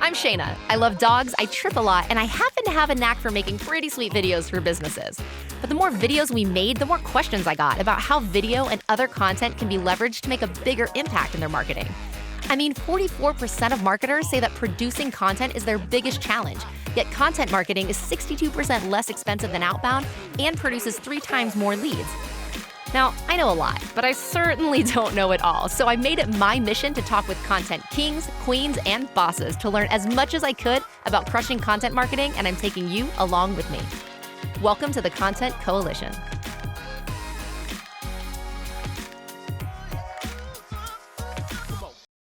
I'm Shayna. I love dogs, I trip a lot, and I happen to have a knack for making pretty sweet videos for businesses. But the more videos we made, the more questions I got about how video and other content can be leveraged to make a bigger impact in their marketing. I mean, 44% of marketers say that producing content is their biggest challenge, yet content marketing is 62% less expensive than outbound and produces 3 times more leads. Now, I know a lot, but I certainly don't know it all, so I made it my mission to talk with content kings, queens, and bosses to learn as much as I could about crushing content marketing, and I'm taking you along with me. Welcome to the Content Coalition.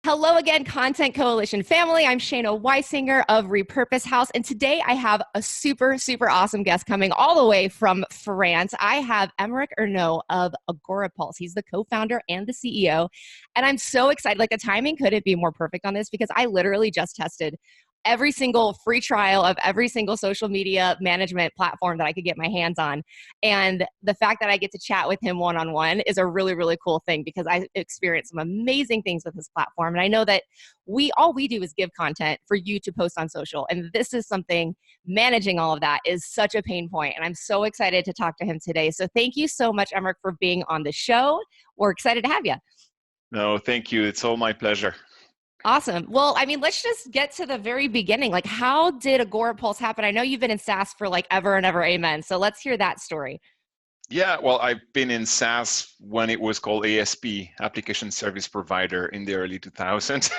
Hello again, Content Coalition family. I'm Shayna Weisinger of Repurpose House, and today I have a super awesome guest coming all the way from France. I have Emeric of AgoraPulse. He's the co-founder and the CEO, and I'm so excited. Like, the timing couldn't be more perfect on this because I literally just tested every single free trial of every single social media management platform that I could get my hands on. And the fact that I get to chat with him one-on-one is a really cool thing because I experienced some amazing things with his platform. And I know that all we do is give content for you to post on social. And this is something, managing all of that is such a pain point. And I'm so excited to talk to him today. So thank you so much, Emeric, for being on the show. We're excited to have you. No, thank you. It's all my pleasure. Awesome. Well, I mean, let's just get to the very beginning. Like, how did AgoraPulse happen? I know you've been in SaaS for like ever and ever, amen. So let's hear that story. Yeah, well, I've been in SaaS when it was called ASP, Application Service Provider, in the early 2000s.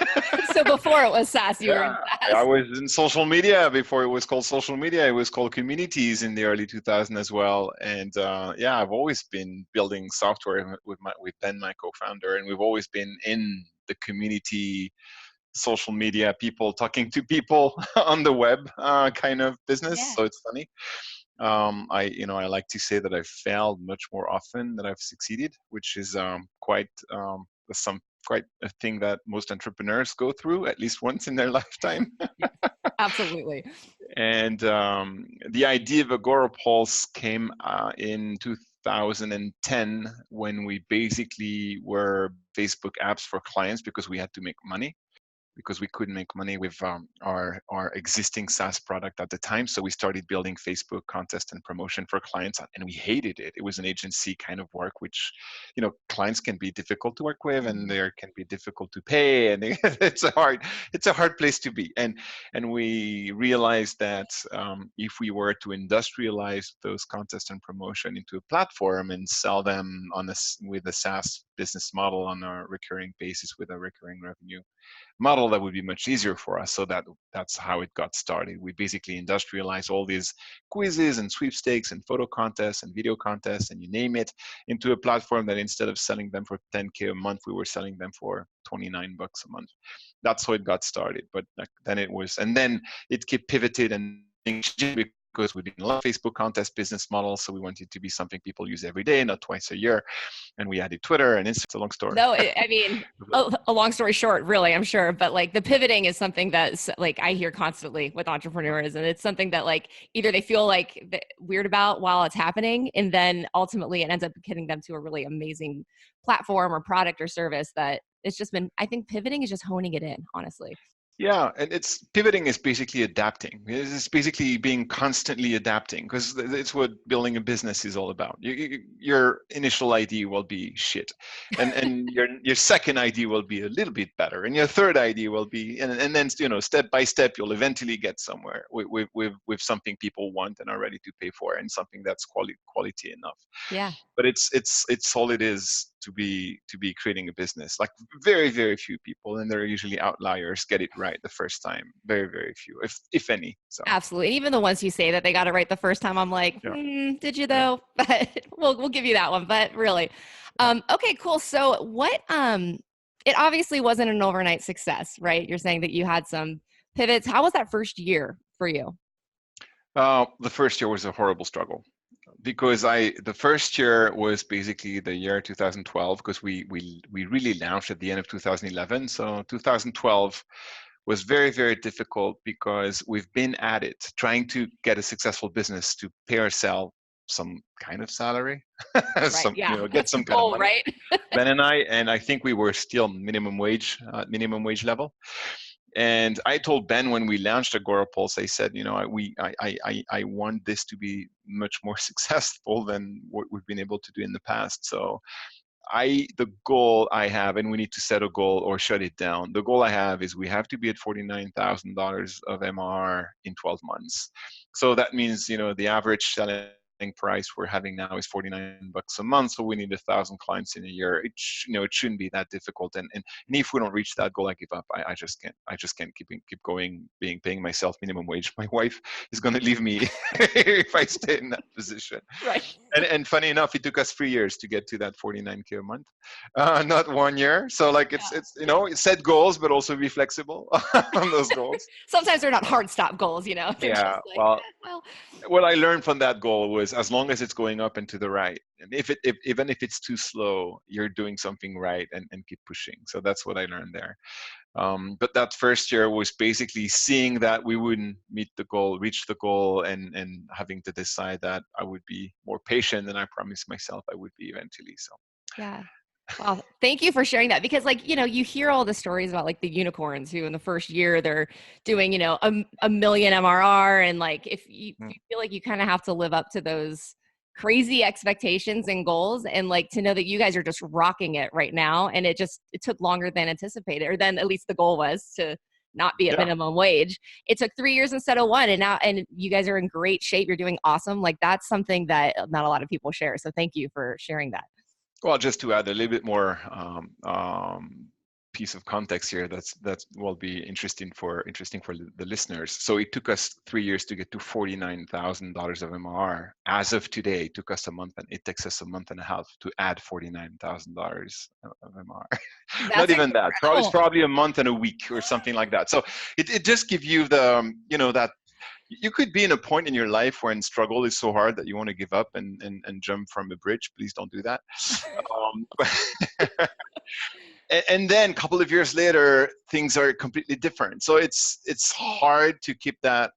So before it was SaaS, you were in SaaS. I was in social media before it was called social media. It was called communities in the early 2000s as well. And I've always been building software with Ben, my co-founder, and we've always been in the community, social media, people talking to people on the web kind of business. Yeah. So it's funny. I like to say that I've failed much more often than I've succeeded, which is quite a thing that most entrepreneurs go through at least once in their lifetime. Absolutely. And the idea of AgoraPulse came in 2010 when we basically were Facebook apps for clients because we had to make money, because we couldn't make money with our existing SaaS product at the time. So we started building Facebook contest and promotion for clients, and we hated it. It was an agency kind of work, which, clients can be difficult to work with, and they can be difficult to pay, and it's a hard place to be. And we realized that if we were to industrialize those contests and promotion into a platform and sell them with a SaaS business model on a recurring basis with a recurring revenue model, that would be much easier for us. So that's how it got started. We basically industrialized all these quizzes and sweepstakes and photo contests and video contests and you name it into a platform that instead of selling them for $10K a month, we were selling them for $29 a month. That's how it got started. But then it kept pivoted and because we didn't love Facebook contest business model, so we wanted to be something people use every day, not twice a year. And we added Twitter and Instagram. It's a long story. No, I mean, a long story short, really, I'm sure. But like, the pivoting is something that's like I hear constantly with entrepreneurs, and it's something that like either they feel like weird about while it's happening, and then ultimately it ends up getting them to a really amazing platform or product or service that it's just been. I think pivoting is just honing it in, honestly. Yeah, and pivoting is basically adapting. It's basically being constantly adapting, because it's what building a business is all about. Your initial idea will be shit, and your second idea will be a little bit better, and your third idea will be, and then step by step you'll eventually get somewhere with something people want and are ready to pay for, and something that's quality enough. Yeah. But it's all it is to be creating a business. Like, very few people, and they're usually outliers, get it right the first time. Very few, if any. So absolutely. And even the ones who say that they got it right the first time, I'm like, did you though? Yeah. But we'll give you that one. But really, okay, cool. So what? It obviously wasn't an overnight success, right? You're saying that you had some pivots. How was that first year for you? The first year was a horrible struggle. Because the first year was basically the year 2012, because we really launched at the end of 2011. So 2012 was very difficult because we've been at it trying to get a successful business to pay ourselves some kind of salary, right, yeah. Get some kind of money. Right? Ben and I think we were still minimum wage level. And I told Ben when we launched AgoraPulse, I said, I want this to be much more successful than what we've been able to do in the past. So the goal I have, and we need to set a goal or shut it down. The goal I have is we have to be at $49,000 of MR in 12 months. So that means, the average selling price we're having now is $49 a month. So we need 1,000 clients in a year. It shouldn't be that difficult. And if we don't reach that goal, I give up. I just can't keep going, paying myself minimum wage. My wife is going to leave me if I stay in that position. Right. And funny enough, it took us 3 years to get to that $49K a month, not 1 year. So like it's set goals, but also be flexible on those goals. Sometimes they're not hard stop goals, They're just like, well, what I learned from that goal was as long as it's going up and to the right, and even if it's too slow, you're doing something right and keep pushing. So that's what I learned there. But that first year was basically seeing that we wouldn't reach the goal, and having to decide that I would be more patient than I promised myself I would be eventually. So yeah. Well, thank you for sharing that, because you hear all the stories about like the unicorns who in the first year they're doing, a million MRR. And if you feel like you kind of have to live up to those crazy expectations and goals, and to know that you guys are just rocking it right now. And it took longer than anticipated, or than at least the goal was to not be at minimum wage. It took 3 years instead of 1. And you guys are in great shape. You're doing awesome. That's something that not a lot of people share. So thank you for sharing that. Well, just to add a little bit more piece of context here, that will be interesting for the listeners. So it took us 3 years to get to $49,000 of MRR. As of today, it took us a month, and it takes us a month and a half to add $49,000 of MRR. Not even that. It's probably a month and a week or something like that. So it just gives you the that. You could be in a point in your life when struggle is so hard that you want to give up and jump from a bridge. Please don't do that. And then a couple of years later, things are completely different. So it's hard to keep that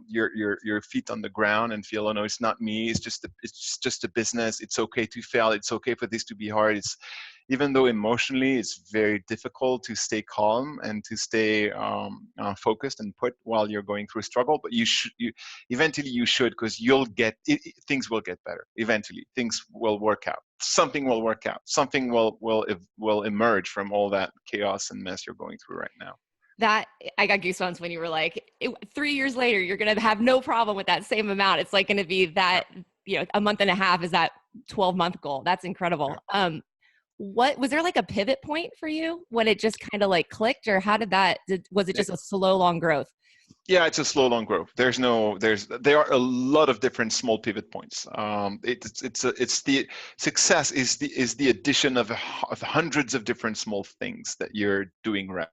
your feet on the ground and feel, oh no, it's not me. It's just a business. It's okay to fail. It's okay for this to be hard. Even though emotionally it's very difficult to stay calm and to stay focused and put while you're going through a struggle, but eventually you should, because things will get better. Eventually things will work out. Something will work out. Something will emerge from all that chaos and mess you're going through right now. That I got goosebumps when you were like, 3 years later, you're going to have no problem with that same amount. It's going to be that, a month and a half is that 12-month goal. That's incredible. Yeah. What was there a pivot point for you when it just kind of clicked, or how was it just a slow, long growth? Yeah, it's a slow, long growth. There are a lot of different small pivot points. It's the success is the addition of hundreds of different small things that you're doing right.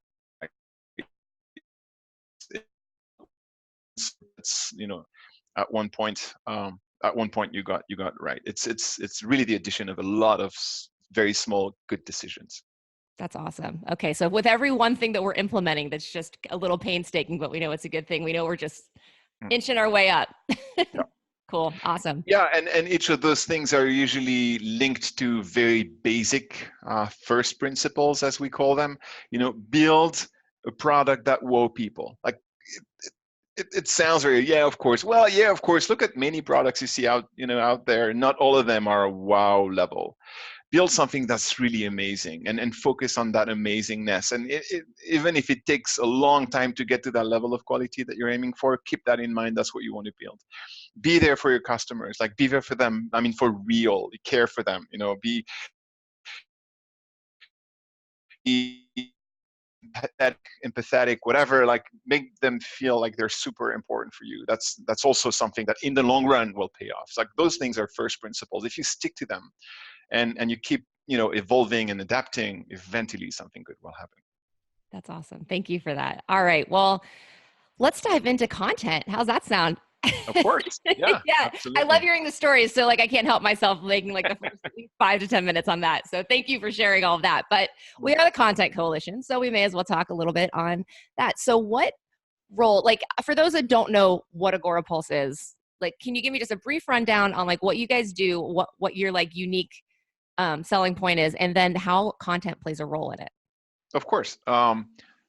It's at one point you got right. It's really the addition of a lot of very small good decisions. That's awesome. Okay, so with every one thing that we're implementing that's just a little painstaking, but we know it's a good thing, we know we're just inching our way up. Yeah. Cool. Awesome. Yeah, and each of those things are usually linked to very basic first principles, as we call them. Build a product that wow people. It sounds very, yeah, of course. Well, yeah, of course. Look at many products you see out there. Not all of them are a wow level. Build something that's really amazing and focus on that amazingness. And even if it takes a long time to get to that level of quality that you're aiming for, keep that in mind. That's what you want to build. Be there for your customers. Be there for them. I mean, for real. Care for them. Be empathetic, whatever. Make them feel like they're super important for you. That's also something that in the long run will pay off. Those things are first principles. If you stick to them and you keep evolving and adapting, eventually something good will happen. That's awesome. Thank you for that. All right, well, let's dive into content. How's that sound? Of course. Yeah. Yeah. Absolutely. I love hearing the stories. So I can't help myself making the first 5 to 10 minutes on that. So thank you for sharing all of that. But we are the Content Coalition, so we may as well talk a little bit on that. So what role, for those that don't know what AgoraPulse is, can you give me just a brief rundown on what you guys do, what your unique selling point is, and then how content plays a role in it? Of course.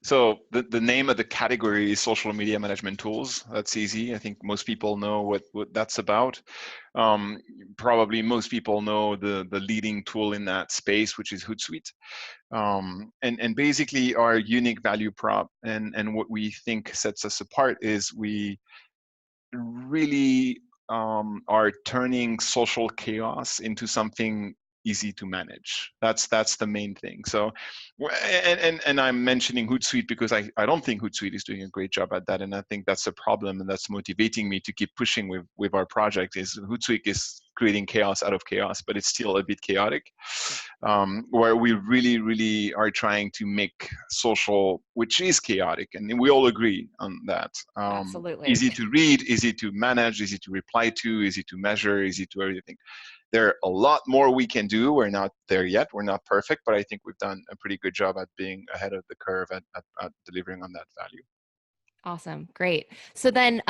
So the name of the category is social media management tools. That's easy. I think most people know what that's about. Probably most people know the leading tool in that space, which is Hootsuite. And basically our unique value prop and what we think sets us apart is we really are turning social chaos into something easy to manage. That's the main thing. So, and I'm mentioning Hootsuite because I don't think Hootsuite is doing a great job at that, and I think that's a problem, and that's motivating me to keep pushing with our project. Is Hootsuite is creating chaos out of chaos, but it's still a bit chaotic. Where we really are trying to make social, which is chaotic, and we all agree on that. Absolutely. Easy to read, easy to manage, easy to reply to, easy to measure, easy to everything. There are a lot more we can do. We're not there yet. We're not perfect, but I think we've done a pretty good job at being ahead of the curve at delivering on that value. Awesome. Great. So then,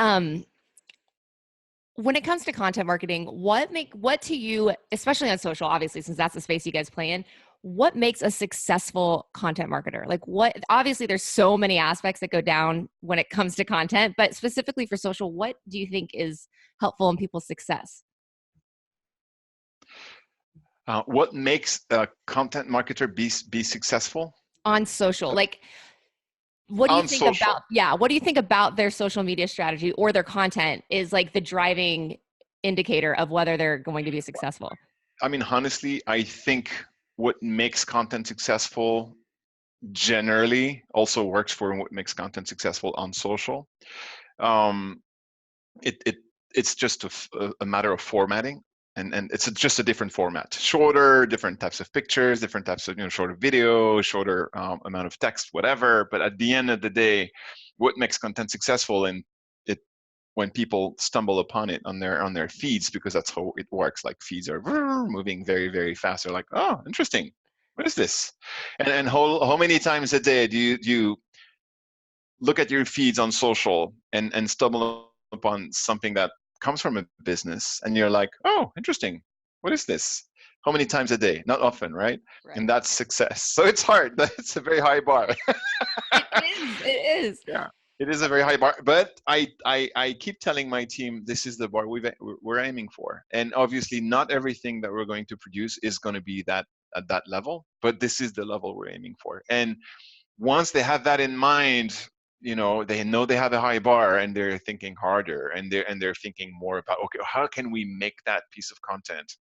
when it comes to content marketing, what to you, especially on social, obviously, since that's the space you guys play in, what makes a successful content marketer? Like what, obviously there's so many aspects that go down when it comes to content, but specifically for social, what do you think is helpful in people's success? What makes a content marketer be successful? On social? Like, what do you On think about, social. yeah, what do you think about their social media strategy or their content is like the driving indicator of whether they're going to be successful? I mean, honestly, I think what makes content successful generally also works for what makes content successful on social. Um, it, it it's just a matter of formatting, and it's just a different format, shorter, different types of pictures, different types of shorter video, shorter amount of text, whatever. But at the end of the day, what makes content successful, and it when people stumble upon it on their feeds, because that's how it works. Like feeds are moving very fast. They're like, oh, interesting. What is this? And how many times a day do you look at your feeds on social and stumble upon something that comes from a business and you're like, oh, interesting. What is this? How many times a day? Not often, right? Right. And that's success. So it's hard. It's a very high bar. It is. It is. Yeah, it is a very high bar. But I keep telling my team this is the bar we're aiming for. And obviously, not everything that we're going to produce is going to be that at that level. But this is the level we're aiming for. And once they have that in mind, they know they have a high bar, and they're thinking harder, and they're thinking more about, okay, how can we make that piece of content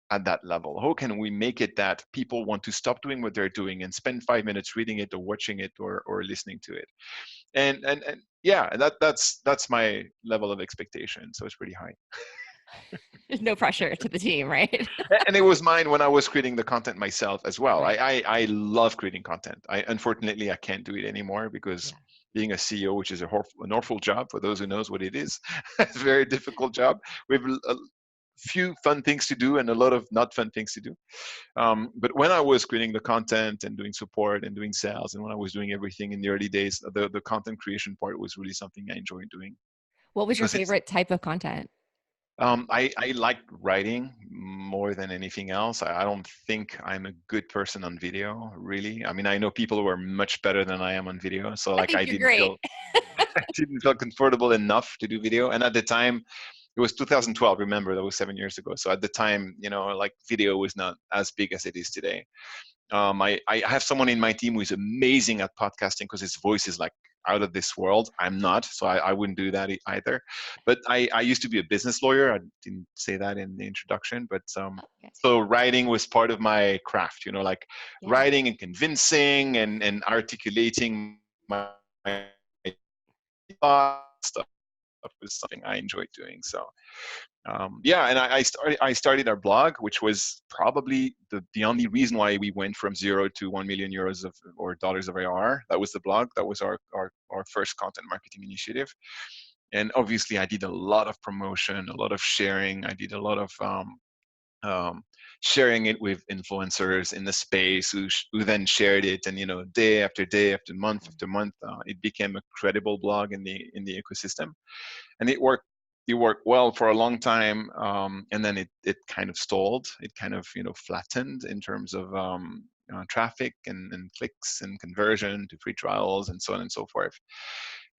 at that level? How can we make it that people want to stop doing what they're doing and spend 5 minutes reading it or watching it or listening to it? And yeah, that's my level of expectation. So it's pretty high. No pressure to the team, right? And it was mine when I was creating the content myself as well. Right. I love creating content. Unfortunately I can't do it anymore because Yeah. being a CEO, which is an awful job for those who knows what it is, it's a very difficult job. We have a few fun things to do and a lot of not fun things to do. But when I was creating the content and doing support and doing sales, and when I was doing everything in the early days, the content creation part was really something I enjoyed doing What was your because it's favorite type of content? I like writing more than anything else. I don't think I'm a good person on video, really. I mean, I know people who are much better than I am on video. So I like think I you're didn't great. feel I didn't feel comfortable enough to do video. And at the time, it was 2012. Remember, that was 7 years ago. So at the time, like video was not as big as it is today. I have someone in my team who is amazing at podcasting because his voice is like out of this world. I'm not, so I wouldn't do that either. But I used to be a business lawyer. I didn't say that in the introduction, but Okay. so writing was part of my craft. Like Yeah. writing and convincing and articulating my thoughts stuff was something I enjoyed doing. So yeah, and I started our blog, which was probably the only reason why we went from 0 to 1 million euros or dollars of ARR. That was the blog. That was our first content marketing initiative. And obviously, I did a lot of promotion, a lot of sharing. I did a lot of um, sharing it with influencers in the space who then shared it, and day after day, after month, it became a credible blog in the ecosystem, and it worked well for a long time, and then it kind of stalled. It kind of flattened in terms of traffic and clicks and conversion to free trials and so on and so forth.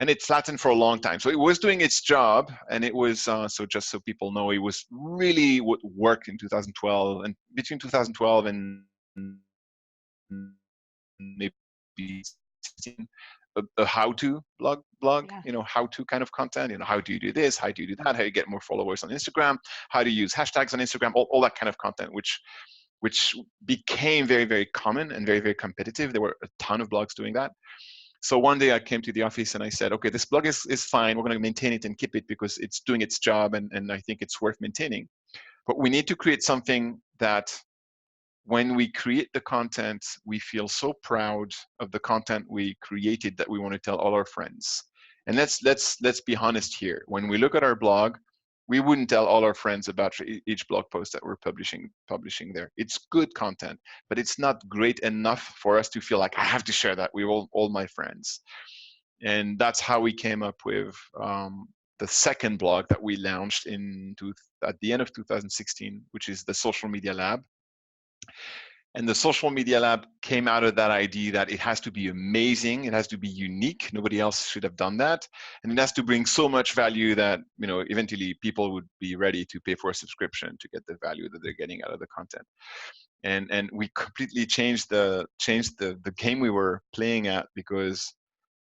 And it flattened for a long time. So it was doing its job, and it was, so just so people know, it was really what worked in 2012, and between 2012 and maybe 16, a how-to blog, Yeah. how-to kind of content, how do you do this, how do you do that, how do you get more followers on Instagram, how to use hashtags on Instagram, all that kind of content, which became very, very common and very, very competitive. There were a ton of blogs doing that. So one day I came to the office and I said, okay, this blog is fine. We're going to maintain it and keep it because it's doing its job, and I think it's worth maintaining. But we need to create something that when we create the content, we feel so proud of the content we created that we want to tell all our friends. And let's be honest here. When we look at our blog, we wouldn't tell all our friends about each blog post that we're publishing there. It's good content, but it's not great enough for us to feel like I have to share that with all my friends. And that's how we came up with the second blog that we launched at the end of 2016, which is the Social Media Lab. And the Social Media Lab came out of that idea that it has to be amazing, it has to be unique, nobody else should have done that, and it has to bring so much value that eventually people would be ready to pay for a subscription to get the value that they're getting out of the content. And we completely changed the game we were playing at, because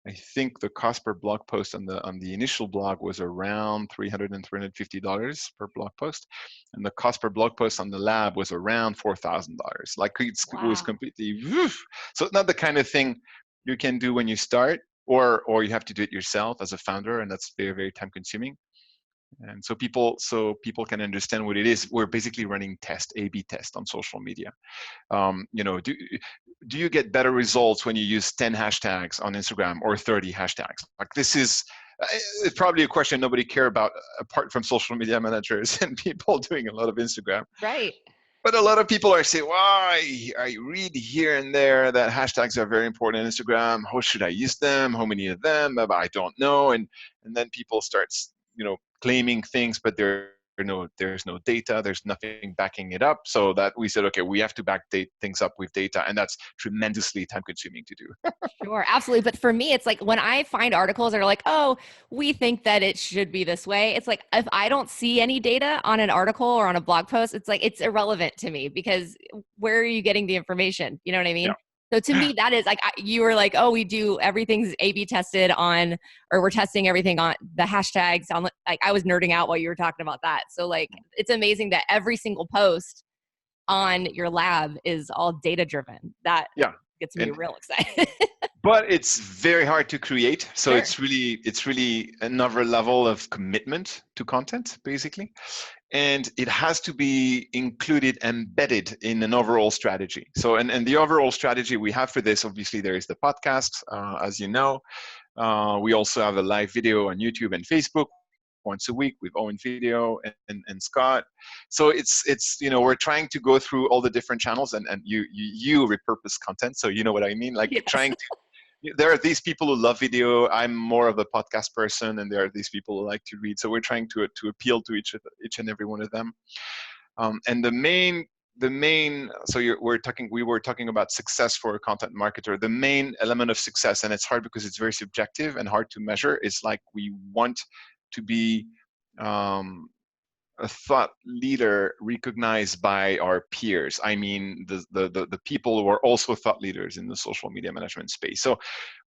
I think the cost per blog post on the initial blog was around $300 and $350 per blog post, and the cost per blog post on the lab was around $4,000. Like it was completely so it's not the kind of thing you can do when you start, or you have to do it yourself as a founder, and that's very, very time consuming. And so people can understand what it is. We're basically running A/B test on social media. Do you get better results when you use 10 hashtags on Instagram or 30 hashtags? Like, this is it's probably a question nobody care about apart from social media managers and people doing a lot of Instagram. Right. But a lot of people are saying, well, I read here and there that hashtags are very important on Instagram. How should I use them? How many of them? I don't know. And then people start, claiming things, but there's no data. There's nothing backing it up. So that we said, okay, we have to backdate things up with data, and that's tremendously time consuming to do. Sure, absolutely. But for me, it's like when I find articles that are like, oh, we think that it should be this way. It's like, if I don't see any data on an article or on a blog post, it's like, it's irrelevant to me, because where are you getting the information? You know what I mean? Yeah. So to me, that is like, you were like, oh, we do everything's A/B tested on, or we're testing everything on the hashtags on, like, I was nerding out while you were talking about that. So like, it's amazing that every single post on your lab is all data driven. That gets me real excited. But it's very hard to create. So Sure. it's really another level of commitment to content, basically. And it has to be embedded in an overall strategy. So, and the overall strategy we have for this, obviously, there is the podcast, as you know. We also have a live video on YouTube and Facebook once a week with Owen Video and Scott. So it's we're trying to go through all the different channels, and you repurpose content. So you know what I mean? Like, trying to, there are these people who love video. I'm more of a podcast person, and there are these people who like to read. So we're trying to appeal to each and every one of them. And the main so we were talking about success for a content marketer. The main element of success, and it's hard because it's very subjective and hard to measure, is like, we want to be a thought leader recognized by our peers. I mean, the people who are also thought leaders in the social media management space. So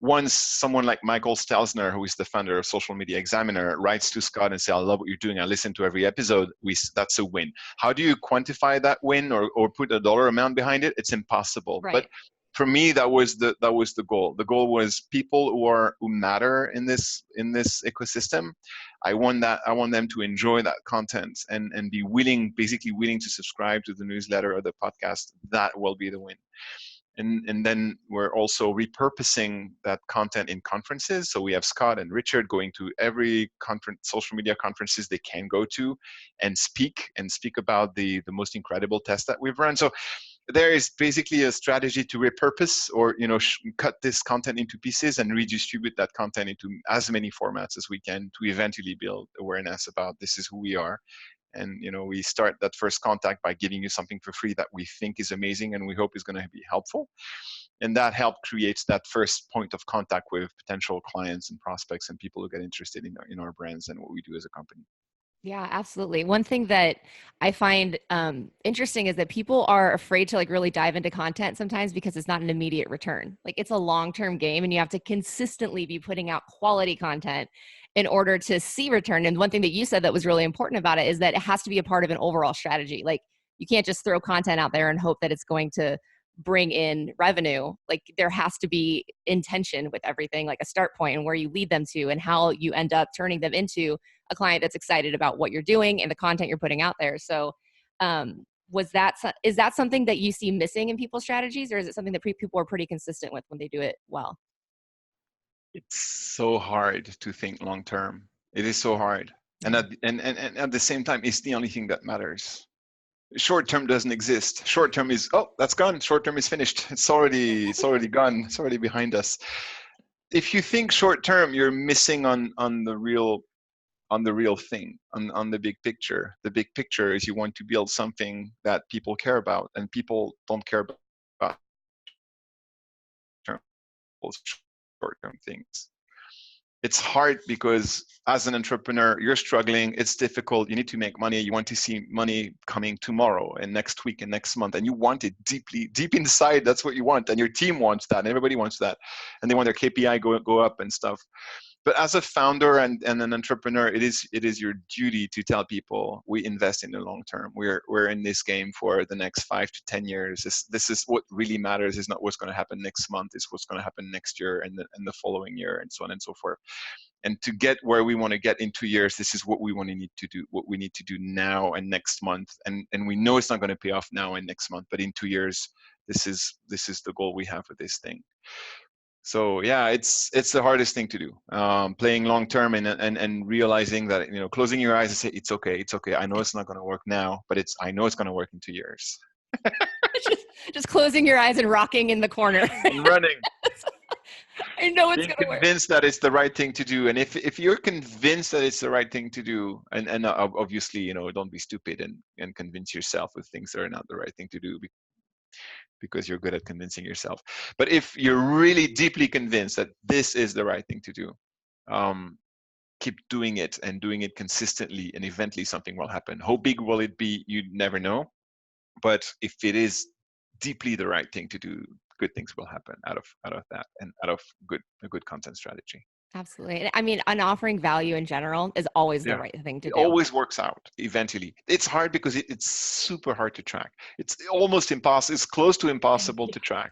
once someone like Michael Stelzner, who is the founder of Social Media Examiner, writes to Scott and says, I love what you're doing, I listen to every episode, that's a win. How do you quantify that win, or put a dollar amount behind it? It's impossible. Right. But for me, that was the goal. The goal was people who matter in this ecosystem. I want them to enjoy that content and be basically willing to subscribe to the newsletter or the podcast. That will be the win. And then we're also repurposing that content in conferences. So we have Scott and Richard going to every social media conferences they can go to, and speak about the most incredible test that we've run. So there is basically a strategy to repurpose, or cut this content into pieces and redistribute that content into as many formats as we can, to eventually build awareness about this is who we are, And we start that first contact by giving you something for free that we think is amazing and we hope is going to be helpful. And that help creates that first point of contact with potential clients and prospects and people who get interested in our brands and what we do as a company. Yeah, absolutely. One thing that I find interesting is that people are afraid to like really dive into content sometimes because it's not an immediate return. Like it's a long-term game and you have to consistently be putting out quality content in order to see return. And one thing that you said that was really important about it is that it has to be a part of an overall strategy. Like you can't just throw content out there and hope that it's going to bring in revenue. Like there has to be intention with everything, like a start point and where you lead them to and how you end up turning them into a client that's excited about what you're doing and the content you're putting out there. So is that something that you see missing in people's strategies, or is it something that people are pretty consistent with when they do it well? It's so hard to think long term. It is so hard. And at the same time, it's the only thing that matters. Short term doesn't exist. Short term is, oh, that's gone. Short term is finished. It's already gone. It's already behind us. If you think short term, you're missing on the real thing, on the big picture. The big picture is you want to build something that people care about, and people don't care about short-term things. It's hard because as an entrepreneur, you're struggling. It's difficult. You need to make money. You want to see money coming tomorrow and next week and next month. And you want it deep inside. That's what you want. And your team wants that. And everybody wants that. And they want their KPI go up and stuff. But as a founder and an entrepreneur, it is your duty to tell people we invest in the long term. We're in this game for the next 5 to 10 years. This is what really matters. Is not what's going to happen next month. It's what's going to happen next year and the following year and so on and so forth. And to get where we want to get in 2 years, this is what we need to do. What we need to do now and next month. And we know it's not going to pay off now and next month, but in 2 years, this is the goal we have for this thing. So yeah, it's the hardest thing to do. Playing long term and realizing that closing your eyes and say it's okay. I know it's not going to work now, but I know it's going to work in 2 years. just closing your eyes and rocking in the corner. And running. I know it's going to work. Convinced that it's the right thing to do, and if you're convinced that it's the right thing to do, and obviously don't be stupid and convince yourself with things that are not the right thing to do, because you're good at convincing yourself. But if you're really deeply convinced that this is the right thing to do, keep doing it and doing it consistently, and eventually something will happen. How big will it be? You never know. But if it is deeply the right thing to do, good things will happen out of that and out of a good content strategy. Absolutely. I mean, and offering value in general is always the right thing to do. It always works out eventually. It's hard because it's super hard to track. It's almost impossible. It's close to impossible to track.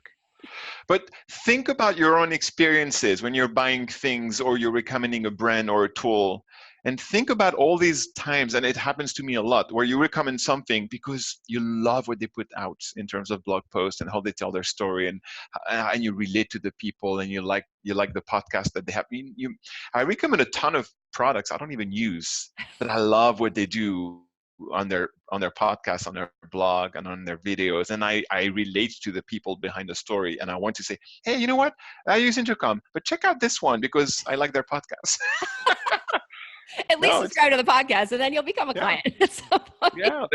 But think about your own experiences when you're buying things or you're recommending a brand or a tool. And think about all these times, and it happens to me a lot, where you recommend something because you love what they put out in terms of blog posts and how they tell their story, and you relate to the people, and you like the podcast that they have. I recommend a ton of products I don't even use, but I love what they do on their podcast, on their blog, and on their videos, and I relate to the people behind the story, and I want to say, hey, you know what? I use Intercom, but check out this one because I like their podcast. At least subscribe to the podcast, and then you'll become a client at some point. Yeah,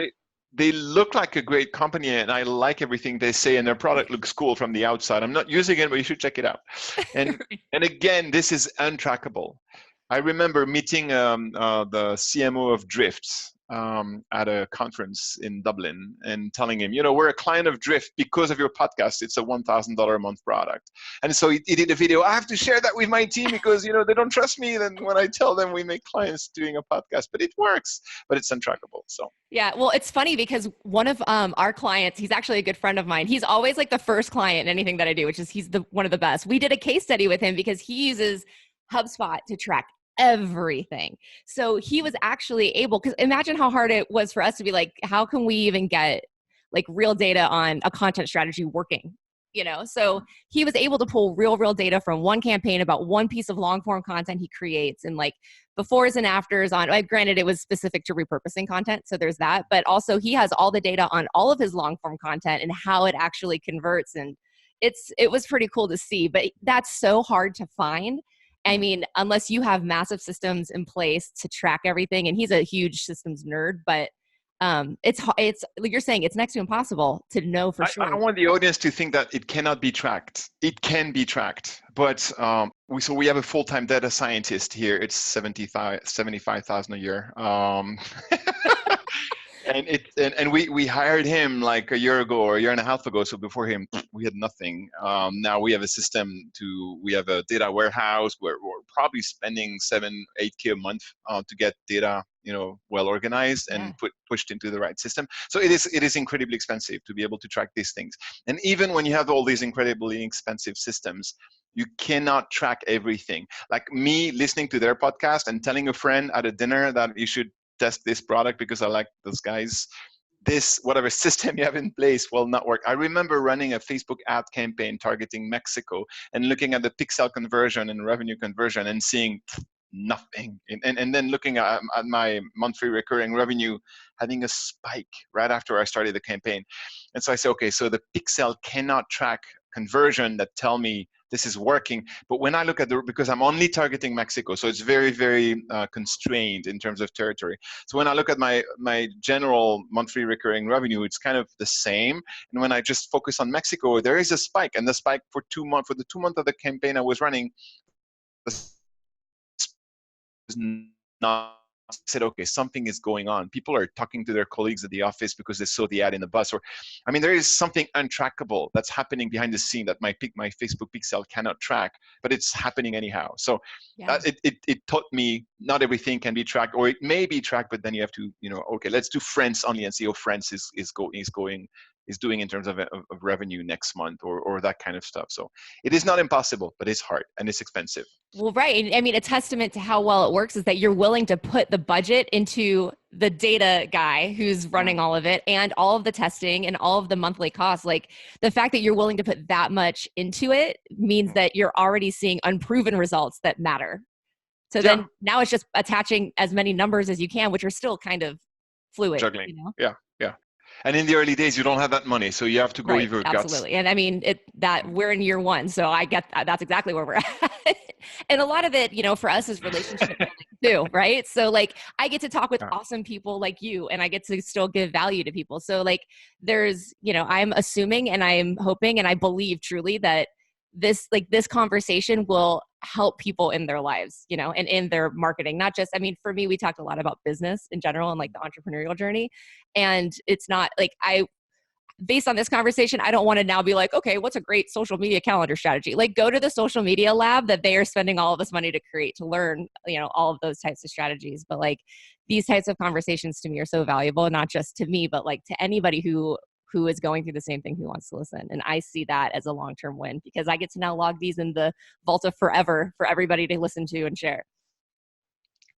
they look like a great company, and I like everything they say, and their product looks cool from the outside. I'm not using it, but you should check it out. And and again, this is untrackable. I remember meeting the CMO of Drift at a conference in Dublin and telling him, we're a client of Drift because of your podcast. It's a $1,000 a month product. And so he did a video. I have to share that with my team because, they don't trust me. Then when I tell them we make clients doing a podcast, but it works, but it's untrackable. So. Yeah. Well, it's funny because one of our clients, he's actually a good friend of mine. He's always like the first client in anything that I do, which is he's one of the best. We did a case study with him because he uses HubSpot to track everything. So he was actually able, because imagine how hard it was for us to be like, how can we even get like real data on a content strategy working? So he was able to pull real data from one campaign about one piece of long form content he creates, and like befores and afters on, granted it was specific to repurposing content, so there's that, but also he has all the data on all of his long form content and how it actually converts. And it was pretty cool to see, but that's so hard to find. I mean, unless you have massive systems in place to track everything, and he's a huge systems nerd, but it's like you're saying, it's next to impossible to know for I sure. don't want the audience to think that it cannot be tracked. It can be tracked, but we have a full-time data scientist here. It's 75,000 a year. And we hired him like a year ago or a year and a half ago. So before him, we had nothing. Now we have a system we have a data warehouse where we're probably spending 7-8K a month to get data, well organized and pushed into the right system. So it is incredibly expensive to be able to track these things. And even when you have all these incredibly expensive systems, you cannot track everything. Like me listening to their podcast and telling a friend at a dinner that you should test this product because I like those guys. This, whatever system you have in place, will not work. I remember running a Facebook ad campaign targeting Mexico and looking at the pixel conversion and revenue conversion and seeing nothing. And then looking at my monthly recurring revenue having a spike right after I started the campaign. And so I say, okay, so the pixel cannot track conversion that tell me this is working. But when I look at because I'm only targeting Mexico, so it's very, very constrained in terms of territory. So when I look at my general monthly recurring revenue, it's kind of the same. And when I just focus on Mexico, there is a spike. And the spike for the 2 months of the campaign I was running, was not said, okay, something is going on. People are talking to their colleagues at the office because they saw the ad in the bus. Or, I mean, there is something untrackable that's happening behind the scene that my Facebook pixel cannot track, but it's happening anyhow. So it taught me not everything can be tracked, or it may be tracked, but then you have to, okay, let's do France only and see how France is doing in terms of revenue next month or that kind of stuff. So it is not impossible, but it's hard and it's expensive. Well, right. I mean, a testament to how well it works is that you're willing to put the budget into the data guy who's running all of it and all of the testing and all of the monthly costs. Like the fact that you're willing to put that much into it means that you're already seeing unproven results that matter. So then now it's just attaching as many numbers as you can, which are still kind of fluid. Juggling. Yeah. And in the early days, you don't have that money, so you have to go with your guts. Absolutely. And I mean, we're in year one, so I get that. That's exactly where we're at. And a lot of it, for us is relationship building too, right? So like I get to talk with awesome people like you, and I get to still give value to people. So like there's, I'm assuming and I'm hoping and I believe truly that this conversation will help people in their lives, and in their marketing. Not just, I mean, for me, we talked a lot about business in general and like the entrepreneurial journey. And it's not like based on this conversation, I don't want to now be like, okay, what's a great social media calendar strategy? Like go to the social media lab that they are spending all of this money to create, to learn, all of those types of strategies. But like these types of conversations to me are so valuable, not just to me, but like to anybody who is going through the same thing, who wants to listen. And I see that as a long-term win because I get to now log these in the vault of forever for everybody to listen to and share.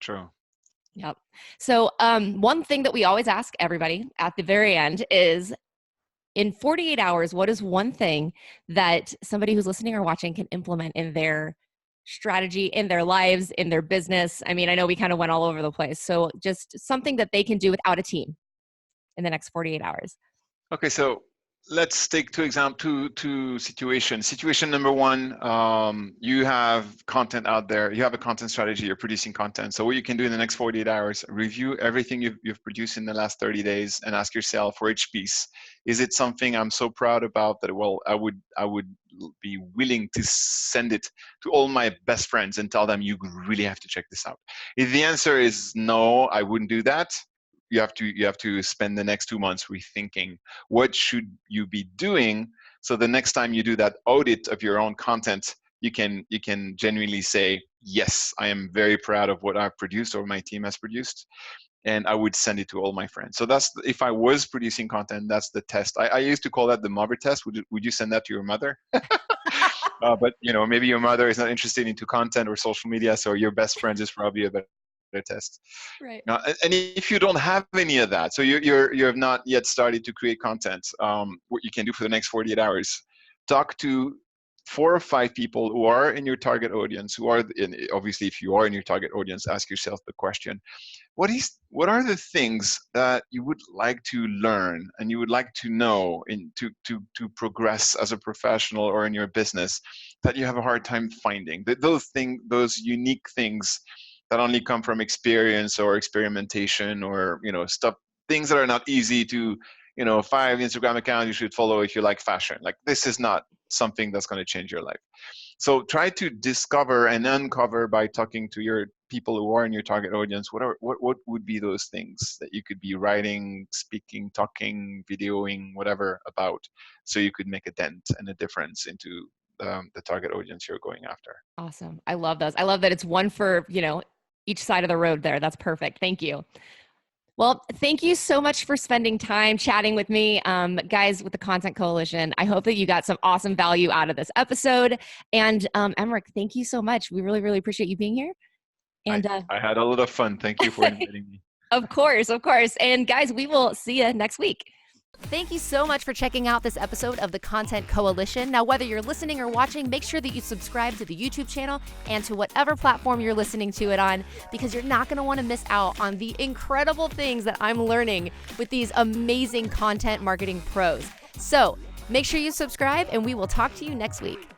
True. Yep. So one thing that we always ask everybody at the very end is, in 48 hours, what is one thing that somebody who's listening or watching can implement in their strategy, in their lives, in their business? I mean, I know we kind of went all over the place. So just something that they can do without a team in the next 48 hours. Okay, so let's take two situations. Situation number one, you have content out there. You have a content strategy. You're producing content. So what you can do in the next 48 hours, review everything you've produced in the last 30 days and ask yourself for each piece, is it something I'm so proud about that, well, I would be willing to send it to all my best friends and tell them you really have to check this out. If the answer is no, I wouldn't do that. You have to spend the next 2 months rethinking what should you be doing, so the next time you do that audit of your own content, you can genuinely say, yes, I am very proud of what I've produced or my team has produced, and I would send it to all my friends. So that's, if I was producing content, that's the test. I used to call that the mother test. Would you send that to your mother? But maybe your mother is not interested into content or social media, so your best friends is probably a better test. Right. And if you don't have any of that, so you have not yet started to create content, what you can do for the next 48 hours, talk to 4 or 5 people who are in your target audience, obviously, if you are in your target audience, ask yourself the question, what are the things that you would like to learn and you would like to know to progress as a professional or in your business that you have a hard time finding? Those unique things that only come from experience or experimentation, or things that are not easy to, 5 Instagram accounts you should follow if you like fashion. Like, this is not something that's going to change your life. So try to discover and uncover by talking to your people who are in your target audience. What would be those things that you could be writing, speaking, talking, videoing, whatever about, so you could make a dent and a difference into the target audience you're going after. Awesome. I love those. I love that it's one for, each side of the road there. That's perfect. Thank you. Well, thank you so much for spending time chatting with me, guys, with the Content Coalition. I hope that you got some awesome value out of this episode. And Emeric, thank you so much. We really, really appreciate you being here. And I had a lot of fun. Thank you for inviting me. Of course. And guys, we will see you next week. Thank you so much for checking out this episode of the Content Coalition. Now, whether you're listening or watching, make sure that you subscribe to the YouTube channel and to whatever platform you're listening to it on, because you're not going to want to miss out on the incredible things that I'm learning with these amazing content marketing pros. So make sure you subscribe, and we will talk to you next week.